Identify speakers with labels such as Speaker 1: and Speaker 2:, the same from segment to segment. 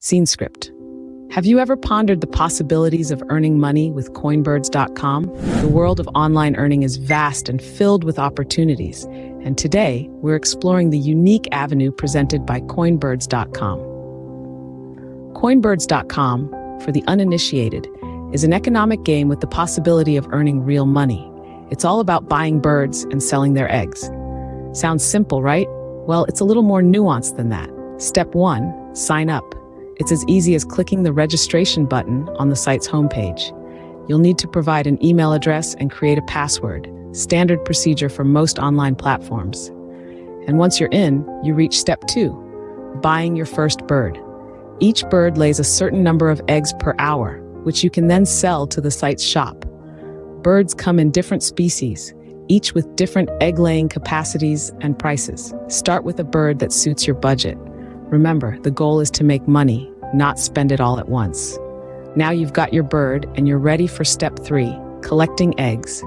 Speaker 1: Scene script. Have you ever pondered the possibilities of earning money with Coinbirds.com? The world of online earning is vast and filled with opportunities, and today we're exploring the unique avenue presented by Coinbirds.com. Coinbirds.com, for the uninitiated, is an economic game with the possibility of earning real money. It's all about buying birds and selling their eggs. Sounds simple, right? Well, it's a little more nuanced than that. Step 1, sign up. It's as easy as clicking the registration button on the site's homepage. You'll need to provide an email address and create a password, standard procedure for most online platforms. And once you're in, you reach step 2, buying your first bird. Each bird lays a certain number of eggs per hour, which you can then sell to the site's shop. Birds come in different species, each with different egg-laying capacities and prices. Start with a bird that suits your budget. Remember, the goal is to make money, not spend it all at once. Now you've got your bird and you're ready for step 3, collecting eggs.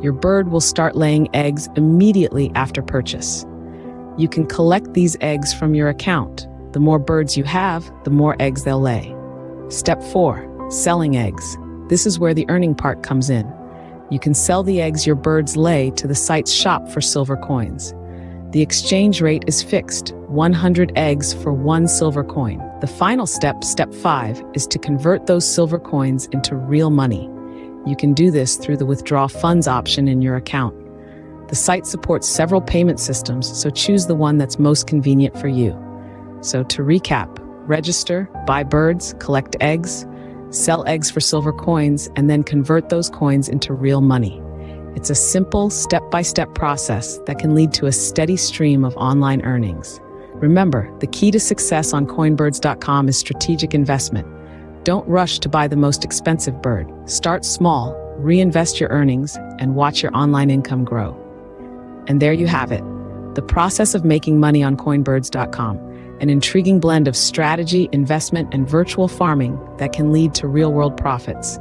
Speaker 1: Your bird will start laying eggs immediately after purchase. You can collect these eggs from your account. The more birds you have, the more eggs they'll lay. Step 4, selling eggs. This is where the earning part comes in. You can sell the eggs your birds lay to the site's shop for silver coins. The exchange rate is fixed, 100 eggs for 1 silver coin. The final step, step 5, is to convert those silver coins into real money. You can do this through the withdraw funds option in your account. The site supports several payment systems, so choose the one that's most convenient for you. So to recap, register, buy birds, collect eggs, sell eggs for silver coins, and then convert those coins into real money. It's a simple, step-by-step process that can lead to a steady stream of online earnings. Remember, the key to success on Coinbirds.com is strategic investment. Don't rush to buy the most expensive bird. Start small, reinvest your earnings, and watch your online income grow. And there you have it, the process of making money on Coinbirds.com, an intriguing blend of strategy, investment, and virtual farming that can lead to real-world profits.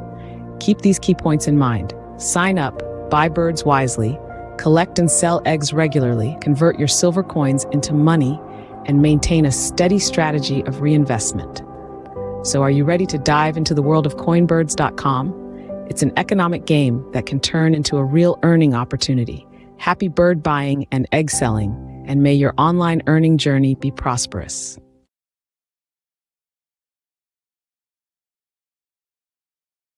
Speaker 1: Keep these key points in mind. Sign up, buy birds wisely, collect and sell eggs regularly, convert your silver coins into money, and maintain a steady strategy of reinvestment. So are you ready to dive into the world of Coinbirds.com? It's an economic game that can turn into a real earning opportunity. Happy bird buying and egg selling, and may your online earning journey be prosperous.